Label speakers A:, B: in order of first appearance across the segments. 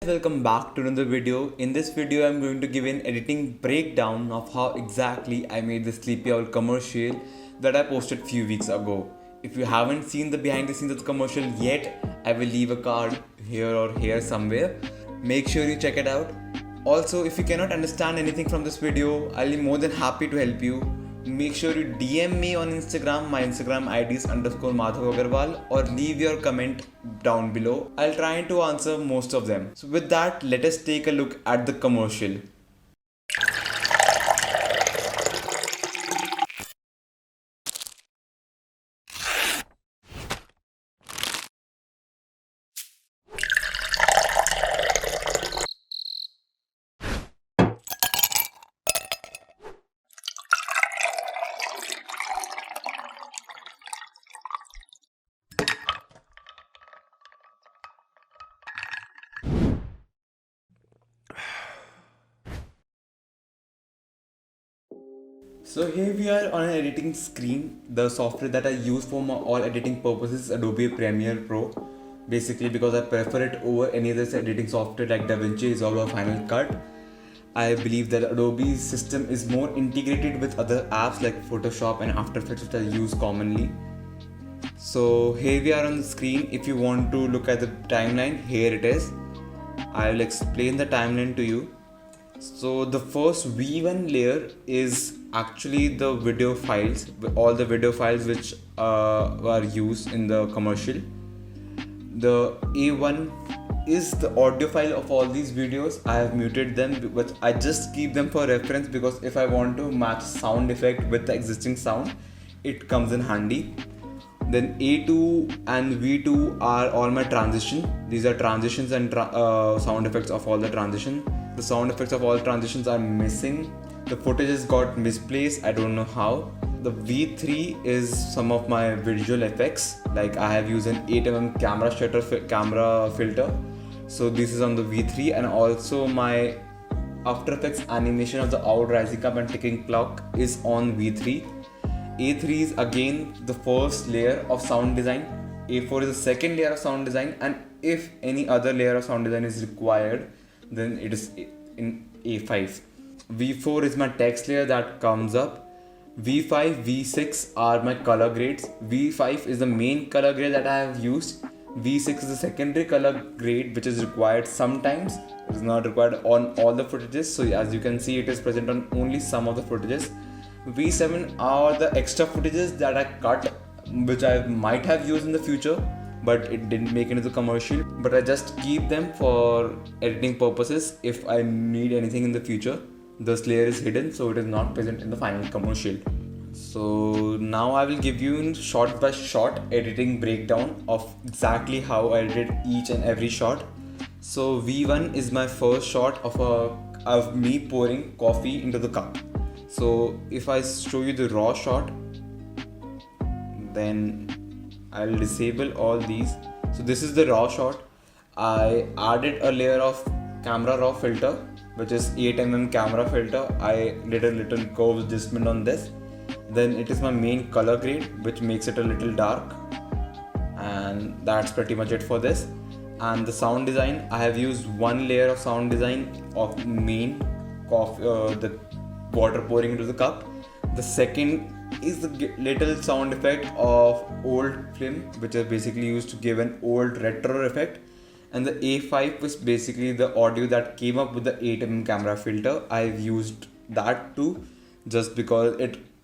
A: Welcome back to another video. In this video I'm going to give an editing breakdown of how exactly I made the Sleepy Owl commercial that I posted few weeks ago. If you haven't seen the behind the scenes of the commercial yet, I will leave a card here or here somewhere. Make sure you check it out. Also, if you cannot understand anything from this video, I'll be more than happy to help you. Make sure you DM me on Instagram. My Instagram ID is _Madhav Agarwal, or leave your comment down below. I'll try to answer most of them. So with that, let us take a look at the commercial. So here we are on an editing screen. The software that I use for my all editing purposes is Adobe Premiere Pro. Basically because I prefer it over any other editing software like DaVinci Resolve or Final Cut. I believe that Adobe's system is more integrated with other apps like Photoshop and After Effects, which I use commonly. So here we are on the screen. If you want to look at the timeline, here it is. I'll explain the timeline to you. So the first V1 layer is actually the video files, all the video files which were used in the commercial. The A1 is the audio file of all these videos. I have muted them, but I just keep them for reference because if I want to match sound effect with the existing sound, it comes in handy. Then A2 and V2 are all my transition. These are transitions and sound effects of all the transition. The sound effects of all transitions are missing. The footage has got misplaced. I don't know how. The V3 is some of my visual effects. Like I have used an 8mm camera shutter camera filter. So this is on the V3, and also my After Effects animation of the owl rising up and ticking clock is on V3. A3 is again the first layer of sound design. A4 is the second layer of sound design, and if any other layer of sound design is required, then it is in A5. V4 is my text layer that comes up. V5, V6 are my color grades. V5 is the main color grade that I have used. V6 is the secondary color grade which is required sometimes. It is not required on all the footages. So as you can see, it is present on only some of the footages. V7 are the extra footages that I cut, which I might have used in the future, but it didn't make it into the commercial. But I just keep them for editing purposes if I need anything in the future. This layer is hidden, so it is not present in the final commercial. So now I will give you a shot by shot editing breakdown of exactly how I did each and every shot. So V1 is my first shot of me pouring coffee into the cup. So if I show you the raw shot, then I'll disable all these. So this is the raw shot. I added a layer of camera raw filter, which is 8mm camera filter. I did a little curve adjustment on this. Then it is my main color grade, which makes it a little dark. And that's pretty much it for this. And the sound design, I have used one layer of sound design of main coffee, the water pouring into the cup. The second is the little sound effect of old film, which is basically used to give an old retro effect. And the A5 was basically the audio that came up with the 8mm camera filter. I've used that too, just because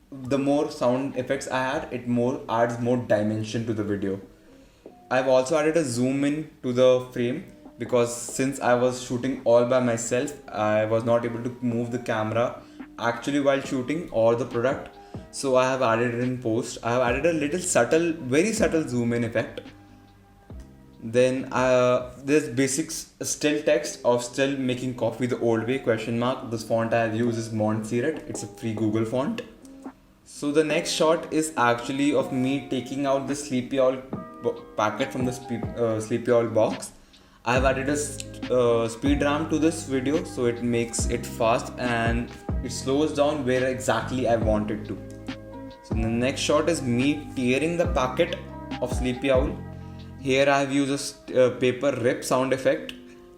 A: the more sound effects I add, it adds more dimension to the video. I've also added a zoom in to the frame because since I was shooting all by myself, I was not able to move the camera actually while shooting or the product. So I have added it in post. I have added a little subtle, very subtle zoom in effect. Then there's basic still text of still making coffee the old way ? This font I have used is Montserrat. It's a free Google font. So the next shot is actually of me taking out the Sleepy Owl packet from the Sleepy Owl box. I have added a speed ramp to this video, so it makes it fast and it slows down where exactly I want it to. So the next shot is me tearing the packet of Sleepy Owl. Here I have used a paper rip sound effect.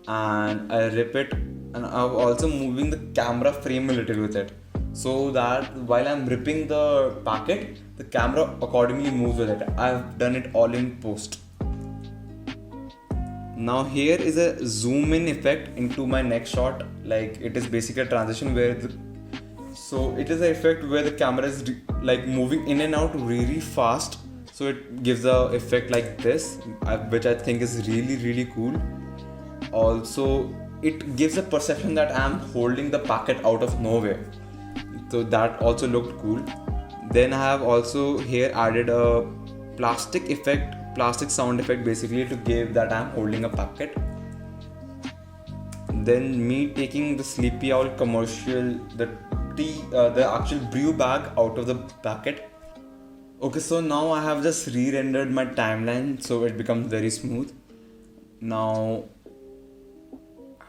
A: and I rip it, and I'm also moving the camera frame a little with it, so that while I'm ripping the packet, the camera accordingly moves with it. I've done it all in post. Now here is a zoom in effect into my next shot. Like, it is basically a transition where so it is an effect where the camera is like moving in and out really fast, so it gives a effect like this, which I think is really cool. Also, it gives a perception that I am holding the packet out of nowhere, so that also looked cool. Then I have also here added a plastic sound effect, basically to give that I am holding a packet. Then me taking the Sleepy Owl commercial, the actual brew bag out of the packet. Okay, so now I have just re-rendered my timeline so it becomes very smooth. Now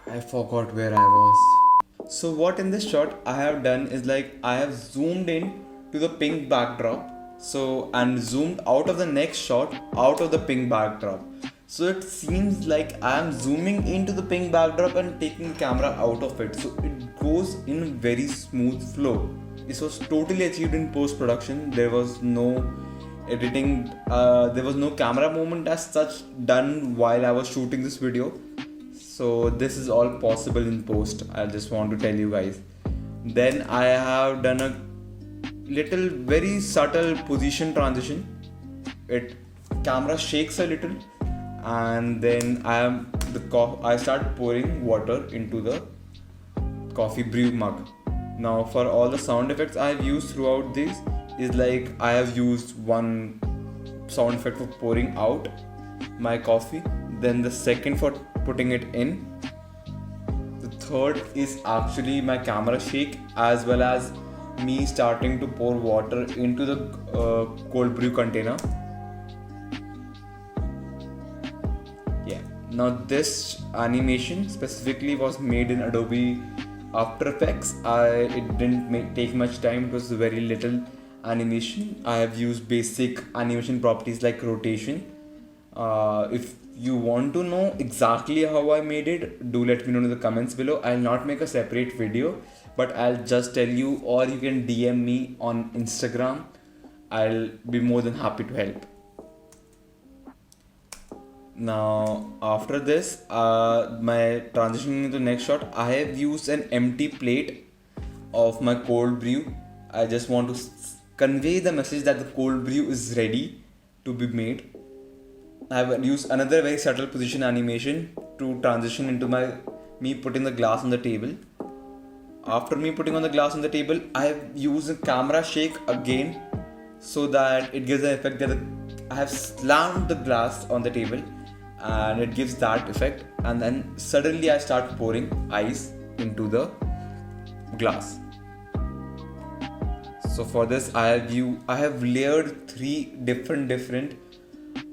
A: I forgot where I was. So what in this shot I have done is, like, I have zoomed in to the pink backdrop, so, and zoomed out of the next shot out of the pink backdrop. So it seems like I am zooming into the pink backdrop and taking the camera out of it. So it goes in very smooth flow. This was totally achieved in post-production. There was no editing, there was no camera movement as such done while I was shooting this video. So this is all possible in post. I just want to tell you guys. Then I have done a little very subtle position transition. It camera shakes a little, and then I start pouring water into the coffee brew mug. Now for all the sound effects I have used throughout this is, like, I have used one sound effect for pouring out my coffee, then the second for putting it in, the third is actually my camera shake, as well as me starting to pour water into the cold brew container. Yeah, now this animation specifically was made in Adobe After Effects. It didn't take much time, it was very little animation. I have used basic animation properties like rotation. If you want to know exactly how I made it, do let me know in the comments below. I'll not make a separate video, but I'll just tell you, or you can DM me on Instagram. I'll be more than happy to help. Now after this, my transitioning into the next shot, I have used an empty plate of my cold brew. I just want to convey the message that the cold brew is ready to be made. I have used another very subtle position animation to transition into me putting the glass on the table. After me putting on the glass on the table, I have used a camera shake again, so that it gives the effect that I have slammed the glass on the table, and it gives that effect. And then suddenly I start pouring ice into the glass. So for this I have layered 3 different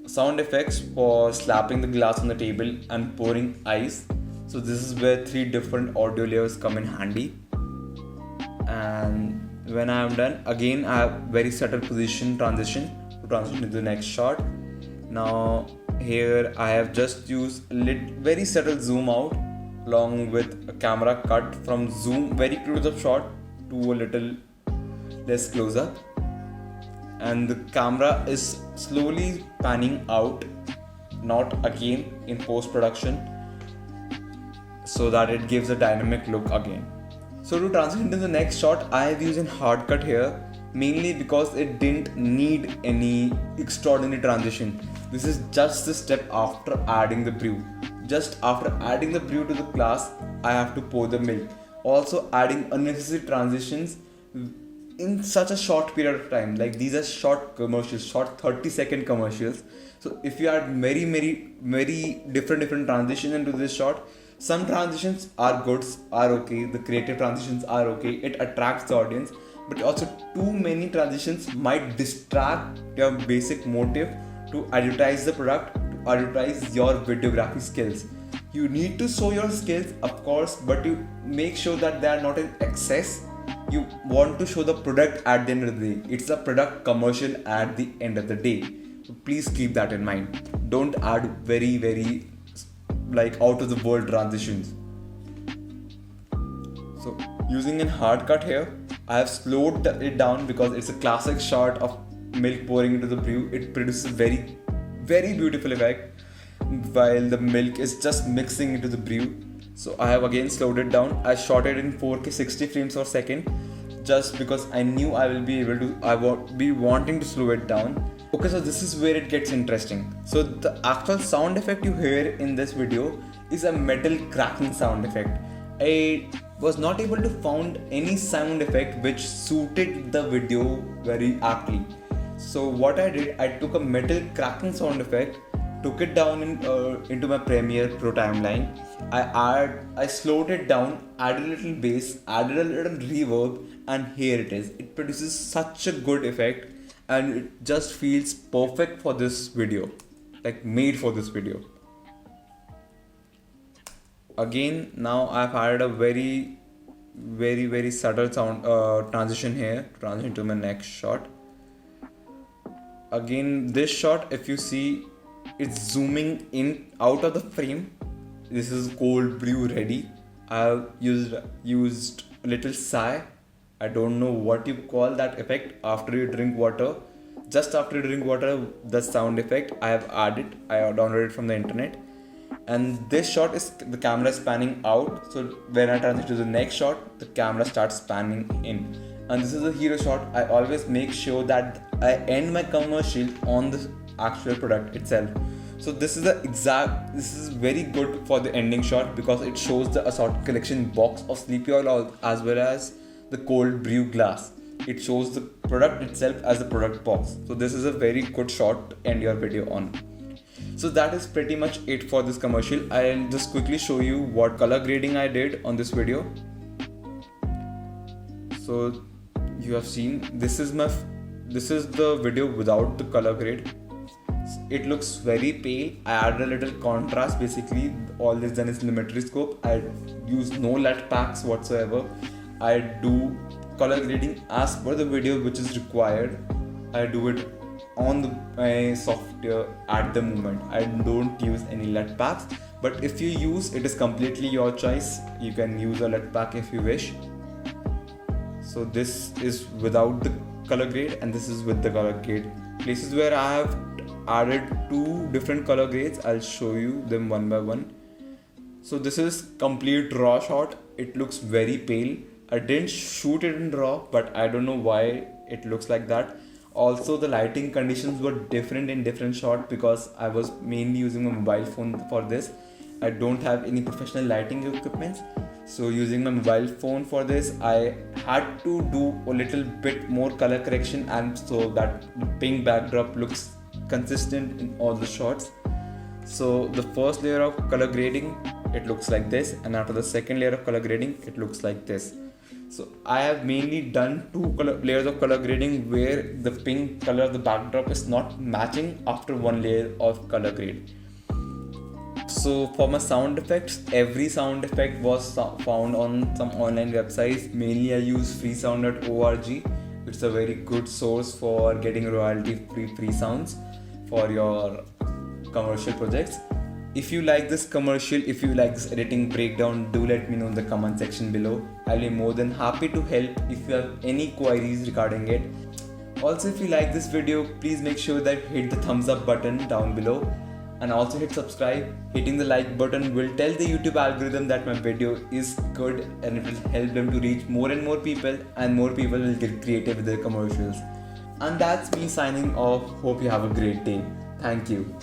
A: sound effects for slapping the glass on the table and pouring ice. So this is where 3 different audio layers come in handy. And when I am done, again I have very subtle position transition to transition to the next shot. Now here I have just used very subtle zoom out along with a camera cut from zoom very close up shot to a little less close up, and the camera is slowly panning out, not again in post production, so that it gives a dynamic look again. So to transition to the next shot, I have used a hard cut here, mainly because it didn't need any extraordinary transition. This is just the step after adding the brew. Just after adding the brew to the glass, I have to pour the milk. Also adding unnecessary transitions in such a short period of time. Like, these are short commercials, short 30-second commercials. So if you add very different transitions into this shot, some transitions are good, are okay, the creative transitions are okay, it attracts the audience, but also too many transitions might distract your basic motive to advertise the product, to advertise your videography skills. You need to show your skills, of course, but you make sure that they are not in excess. You want to show the product at the end of the day. It's a product commercial at the end of the day. So please keep that in mind. Don't add very like out of the world transitions. So using a hard cut here, I have slowed it down because it's a classic shot of milk pouring into the brew. It produces a very, very beautiful effect while the milk is just mixing into the brew. So I have again slowed it down. I shot it in 4K 60 frames per second just because I knew I will be able to, I won't be wanting to slow it down. Okay, so this is where it gets interesting. So the actual sound effect you hear in this video is a metal cracking sound effect. I was not able to find any sound effect which suited the video very aptly. So what I did, I took a metal cracking sound effect, took it down into my Premiere Pro timeline. I slowed it down, added a little bass, added a little reverb, and here it is. It produces such a good effect and it just feels perfect for this video, like made for this video. Again, now I've added a very, very, very subtle sound transition here, transition to my next shot. Again, this shot, if you see, it's zooming in out of the frame. This is cold brew ready. I've used a little sigh. I don't know what you call that effect after you drink water. Just after you drink water, the sound effect I have added. I downloaded it from the internet. And this shot is the camera is panning out. So when I transition to the next shot, the camera starts panning in. And this is a hero shot. I always make sure that I end my commercial on the actual product itself. So this is very good for the ending shot because it shows the assorted collection box of sleepy oil as well as the cold brew glass. It shows the product itself as the product box. So this is a very good shot to end your video on. So that is pretty much it for this commercial. I'll just quickly show you what color grading I did on this video. So you have seen this is the video without the color grade. It looks very pale. I added a little contrast. Basically all this done is in the Metroscope. I use no LUT packs whatsoever. I do color grading as per the video which is required. I do it on my software at the moment. I don't use any LUT packs, but if you use, it is completely your choice. You can use a LUT pack if you wish. So this is without the color grade and this is with the color grade. Places where I have added two different color grades, I'll show you them one by one. So this is complete raw shot. It looks very pale. I didn't shoot it in raw, but I don't know why it looks like that. Also, the lighting conditions were different in different shots because I was mainly using a mobile phone for this. I don't have any professional lighting equipment. So using my mobile phone for this, I had to do a little bit more color correction and so that the pink backdrop looks consistent in all the shots. So the first layer of color grading, it looks like this, and after the second layer of color grading, it looks like this. So I have mainly done two layers of color grading where the pink color of the backdrop is not matching after one layer of color grade. So for my sound effects, every sound effect was found on some online websites. Mainly I use freesound.org. It's a very good source for getting royalty-free sounds for your commercial projects. If you like this commercial, if you like this editing breakdown, do let me know in the comment section below. I'll be more than happy to help if you have any queries regarding it. Also, if you like this video, please make sure that hit the thumbs up button down below and also hit subscribe. Hitting the like button will tell the YouTube algorithm that my video is good and it will help them to reach more and more people, and more people will get creative with their commercials. And that's me signing off. Hope you have a great day. Thank you.